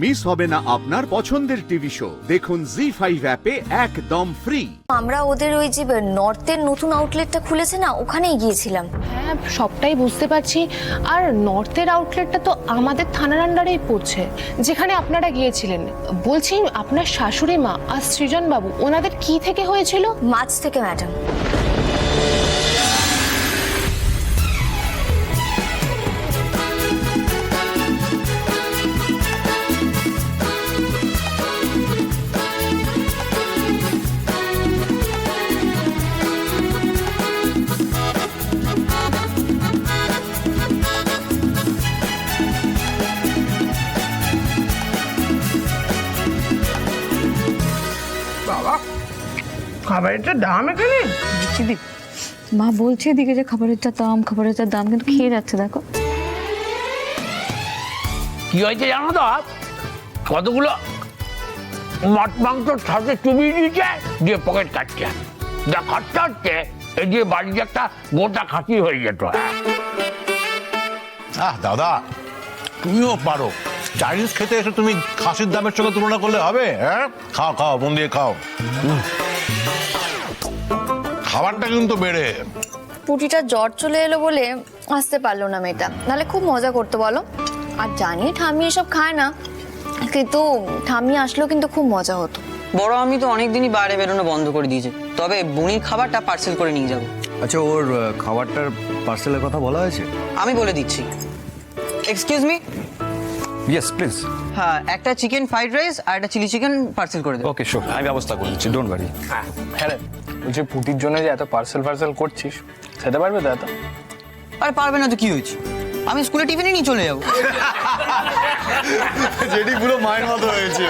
Miss হবে না আপনার পছন্দের টিভি শো। দেখুন জি5 অ্যাপে একদম ফ্রি। আমরা ওদের ওই যে নর্থের নতুন আউটলেটটা খুলেছে না, ওখানেই গিয়েছিলাম। হ্যাঁ, সবটাই বুঝতে পারছি। আর নর্থের আউটলেটটা তো আমাদের থানার আন্ডারেই পড়ছে, যেখানে আপনারা গিয়েছিলেন। বলছি, আপনার শাশুড়ি মা আর সৃজন বাবু ওনাদের কি থেকে হয়েছিল? মাছ থেকে ম্যাডাম। বাবা, খাবারের যা দাম এখানে। মা বলছে এদিকে যে খাবারের যা দাম, কিন্তু খেয়ে যাচ্ছে দেখো। কি হয়েছে জানো তো, কতগুলো মাছ মাংস সাথে চুবিয়ে দিয়েছে, দিয়ে পকেট কাটছে। যা খরচা হচ্ছে এই দিয়ে বাড়িতে একটা গোটা খাসি হয়ে যেত। দাদা, তুমিও পারো। চাইনিজ খেতে এসে তুমি খাসির দামের সঙ্গে তুলনা করলে হবে? হ্যাঁ, খাও খাও, মন দিয়ে খাও। খাবারটা কিন্তু বেড়ে। পুটিটা জ্বর চলে এলো বলে আসতে পারলো না মেয়েটা, নাহলে খুব মজা করতো বলো। আর জানি ঠাম্মি এসব খায় না, কিন্তু ঠাম্মি আসলেও কিন্তু খুব মজা হতো। বড় আমি তো অনেকদিনই বাইরে বেরোনো বন্ধ করে দিয়েছে, তবে বুনির খাবারটা পার্সেল করে নিয়ে যাব। আচ্ছা, ওর খাবারটার পার্সেলের কথা বলা হয়েছে? আমি বলে দিচ্ছি। Excuse me. Yes please. হ্যাঁ, একটা চিকেন ফ্রাইড রাইস আর একটা চিলি চিকেন পার্সেল করে দেবো। ওকে শিওর, আমি ব্যবস্থা করে দিচ্ছি, ডোন্ট ওয়ারি। হ্যাঁ রে, বলছি পুটির জন্য যে এত পার্সেল করছিস, খেতে পারবে তো এত? আর পারবে না তো কি হয়েছে, আমি স্কুলে টিফিনে নিয়ে চলে যাবো। যেটি পুরো মায়ের মতো হয়েছে।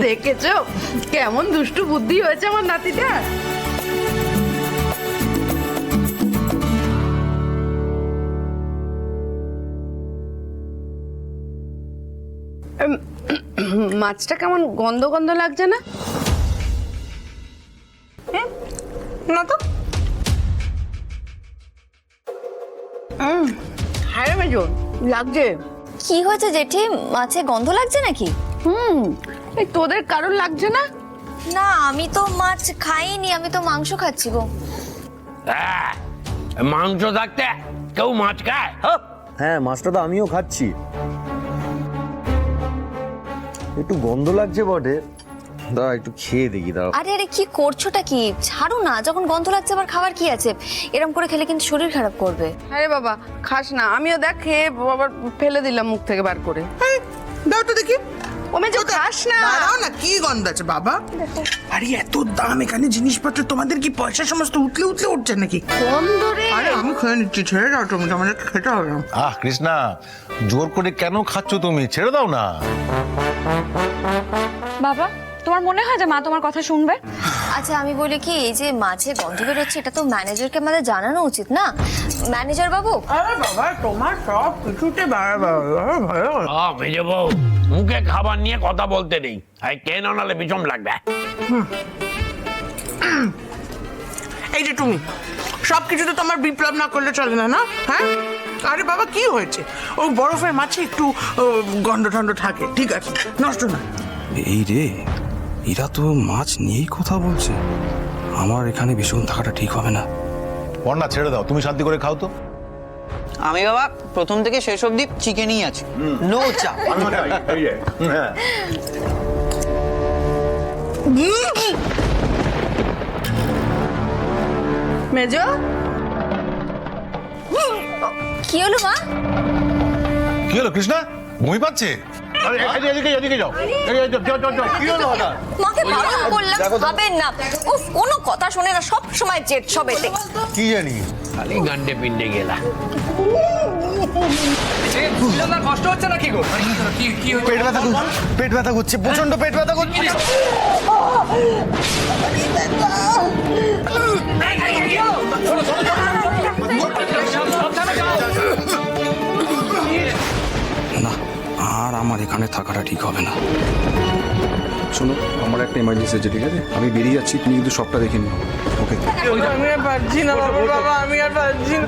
দেখেছো কেমন দুষ্টু বুদ্ধি হয়েছে আমার নাতিটা। মাছটা কেমন গন্ধ গন্ধ লাগছে না? না তো। হ্যাঁ রে মেজো, লাগছে। কি হয়েছে জেঠি, মাছে গন্ধ লাগছে নাকি? এই তোদের কারণ লাগছে না? না, আমি তো মাছ খাইনি, আমি তো মাংস খাচ্ছি গো। মাংস থাকতে কেউ মাছ খায়? হ্যাঁ, মাছটা তো আমিও খাচ্ছি, একটু গন্ধ লাগছে বটে। দাঁড়া একটু খেয়ে দেখি, দাঁড়া। আরে আরে, কি করছোটা কি? ছাড়ো না, যখন গন্ধ লাগছে আবার খাবার কি আছে? এরকম করে খেলে কিন্তু শরীর খারাপ করবে। আরে বাবা, খাস না। আমিও দেখ খেয়ে আবার ফেলে দিলাম মুখ থেকে বার করে। দাও তো দেখি। ও মেজো, খাস না। দাঁড়াও না, কি গন্ধ আছে বাবা? আরে এত দাম এখানে জিনিসপত্র, তোমাদের কি পয়সা সমস্ত উঠলে উঠছে নাকি? গন্ধ রে। আরে আমি খেয়ে নিচ্ছি, ছেড়ে দাও তুমি, আমাদের খেতে হবে না। কৃষ্ণা, জোর করে কেন খাচ্ছ তুমি? ছেড়ে দাও না। বাবা, তোমার মনে হয় যে মা তোমার কথা শুনবে? আচ্ছা, আমি বলি কি, এই যে মাছে গন্ধ বেরোচ্ছে, এটা তো ম্যানেজারকে আমাদের জানানো উচিত না? ম্যানেজার বাবু। আরে বাবা, তোমার সব কিছুতে মেজে বউ, মুখে খাবার নিয়ে কথা বলতে নেই, কেন নালে বিষম লাগবে। এই যে তুমি সব কিছুতে তোমার বিপ্লব না করলে চলে না, না? হ্যাঁ, আরে বাবা কি হয়েছে? ও বরফের মাছে একটু গন্ধ ঠন্ড থাকে, ঠিক আছে, নষ্ট না। এই রে, এরা তো মাছ নিয়েই কথা বলছে। আমার এখানে ভীষণ থাকাটা ঠিক হবে না। পর্ণা, ছেড়ে দাও, তুমি শান্তি করে খাও তো। আমি বাবা প্রথম থেকে শেষ অবধি চিকেনই আছে, নো চাপ। মেজো, কি হলো মা? কি হলো কৃষ্ণা, বমি পাচ্ছে? এদিকে যাও। কি হলো হঠাৎ? মাকে বারণ করলাম, খাবেন না। উফ, কোনো কথা শোনে না, সব সময় জেদ সবেতে। কি জানি, খালি গান্ডে পিন্ডে গেলা। কষ্ট হচ্ছে না কি গো? পেট ব্যথা করছে, প্রচন্ড পেট ব্যথা করছে। না, আর আমার এখানে থাকাটা ঠিক হবে না। শোনো, আমার একটা এমার্জেন্সি আছে, ঠিক আছে? আমি বেরিয়ে যাচ্ছি, তুমি কিন্তু সবটা দেখে নিও। ওকে? আমি আর পারছি না বাবা, আমি আর পারছি না।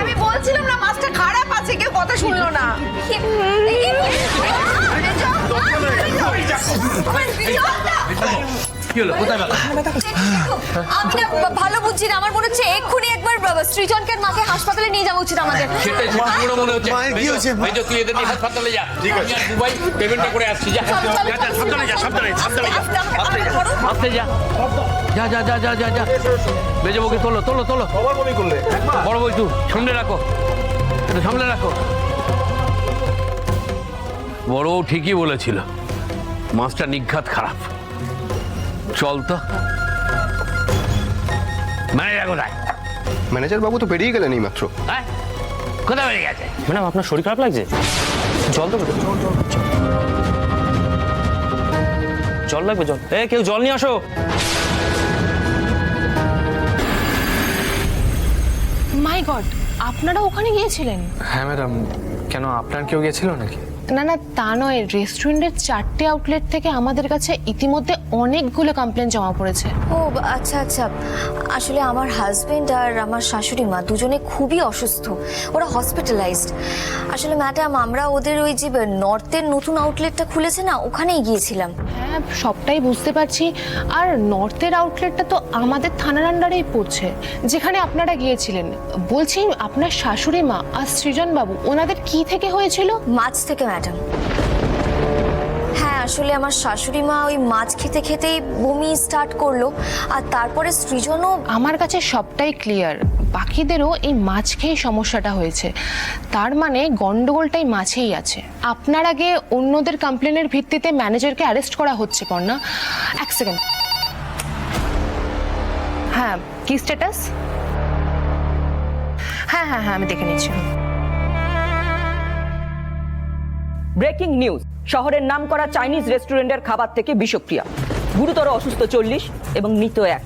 আমি বলছিলাম না মাছটা শুনলো না। কি হলো, কোথায় ব্যথা? আমি না ভালো বুঝছি না, আমার মনে হচ্ছে এক্ষুনি একবার সৃজনকে আর মাকে হাসপাতালে নিয়ে যাওয়া উচিত আমাদের। সেটাই পুরো মনে হচ্ছে। এই যে তুই এদের নিয়ে হাসপাতালে যা, আমি আর দুবাই পেমেন্টটা করে আসছি। যা সাবধানে যা, সাবধানে সাবধানে যা, আস্তে যা, যা যা যা যা যা যা। বেজে বউকে তোলো তোলো তোলো। বড় বই তুই সামনে রাখো, একটু সামনে রাখো। বড় বউ ঠিকই বলেছিল, মাছটা নিঘাত খারাপ। চল তো। ম্যানেজার কোথায়? ম্যানেজার বাবু তো বেরিয়ে গেলেন এই মাত্র। হ্যাঁ, কোথায় বেরিয়ে গেছে? ম্যাডাম আপনার শরীর খারাপ লাগছে? জল দেবো? জল লাগবে? জল, কেউ জল নিয়ে আসো। মাই গড, আপনারা ওখানে গিয়েছিলেন? হ্যাঁ ম্যাডাম, কেন আপনার কেউ গেছিল নাকি? না না, তা নয়, রেস্টুরেন্টের 4টে আউটলেট থেকে আমাদের কাছে ইতিমধ্যে অনেকগুলো কমপ্লেন জমা পড়েছে। ও আচ্ছা আচ্ছা, আসলে আমার হাজবেন্ড আর আমার শাশুড়ি মা দুজনে খুবই অসুস্থ, ওরা হসপিটালাইজড। আসলে ম্যাডাম, আমরা ওদের ওই যে নর্থের নতুন আউটলেটটা খুলেছে না, ওখানেই গিয়েছিলাম। হ্যাঁ, সবটাই বুঝতে পারছি। আর নর্থের আউটলেটটা তো আমাদের থানার আন্ডারেই পড়ছে, যেখানে আপনারা গিয়েছিলেন। বলছি, আপনার শাশুড়ি মা আর সৃজন বাবু ওনাদের কি থেকে হয়েছিল? মাছ থেকে ম্যাডাম। হ্যাঁ, আসলে আমার শাশুড়ি মা ওই মাছ খেতে খেতেই বমি স্টার্ট করলো, আর তারপরে সৃজনও। আমার কাছে সবটাই ক্লিয়ার, বাকিদেরও এই মাছ খেয়ে সমস্যাটা হয়েছে। তার মানে গন্ডগোলটাই মাছেই আছে। আপনার আগে অন্যদের কমপ্লেনের ভিত্তিতে ম্যানেজারকে অ্যারেস্ট করা হচ্ছে পর্ণা। এক সেকেন্ড। হ্যাঁ, কি স্ট্যাটাস? হ্যাঁ হ্যাঁ হ্যাঁ, আমি দেখে নিচ্ছি। ব্রেকিং নিউজ, শহরের নামকরা চাইনিজ রেস্টুরেন্টের খাবার থেকে বিষক্রিয়া, গুরুতর অসুস্থ 40 এবং মৃত 1।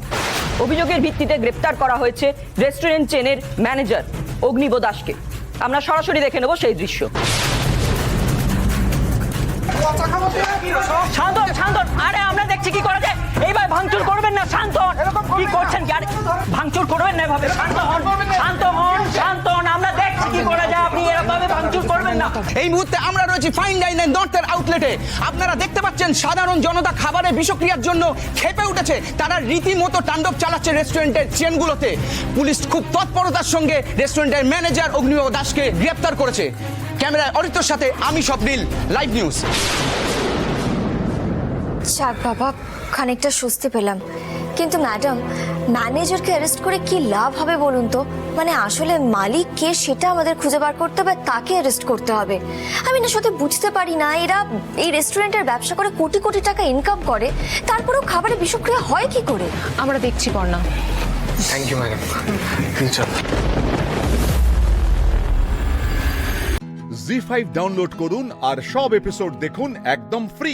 অভিযোগের ভিত্তিতে গ্রেপ্তার করা হয়েছে রেস্টুরেন্ট চেনের ম্যানেজার অগ্নিব দাসকে। আমরা সরাসরি দেখে নেব সেই দৃশ্য। শান্তন, শান্তন, আরে আমরা দেখছি কি করা যায়। এইবার ভাঙচুর করবেন না, শান্তন। কি করছেন? আরে ভাঙচুর করবেন না এভাবে। শান্ত হন, শান্ত হন, শান্ত হন, আমরা দেখছি কি করা যায়। আপনি এরকম ভাঙচুর করবেন না। এই মুহূর্তে আমরা রয়েছি ফাইন ডাইনের নর্থের আউটলেটে। আপনারা দেখতে পাচ্ছেন সাধারণ জনতা খাবারে বিষক্রিয়ার জন্য ক্ষেপে উঠেছে। তারা রীতিমতো তাণ্ডব চালাচ্ছে রেস্টুরেন্টের চেনগুলোতে। পুলিশ খুব তৎপরতার সঙ্গে রেস্টুরেন্টের ম্যানেজার অগ্নিব দাসকে গ্রেপ্তার করেছে। ক্যামেরায় অরিত্রর সাথে আমি স্বপ্নিল, লাইভ নিউজ। যাক বাবা, খানিকটা স্বস্তি পেলাম। কিন্তু ম্যাডাম, ম্যানেজারকে অ্যারেস্ট করে কি লাভ হবে বলুন তো? মানে আসলে মালিক কে সেটা আমাদের খুঁজে বার করতে হবে, তাকে অ্যারেস্ট করতে হবে। আমি না সত্যি বুঝতে পারি না, এরা এই রেস্টুরেন্টের ব্যবসা করে কোটি কোটি টাকা ইনকাম করে, তারপরেও খাবারে বিষক্রিয়া হয় কি করে? আমরা দেখছি Parna. Thank you madam. ZEE5 download করুন আর সব এপিসোড দেখুন একদম ফ্রি।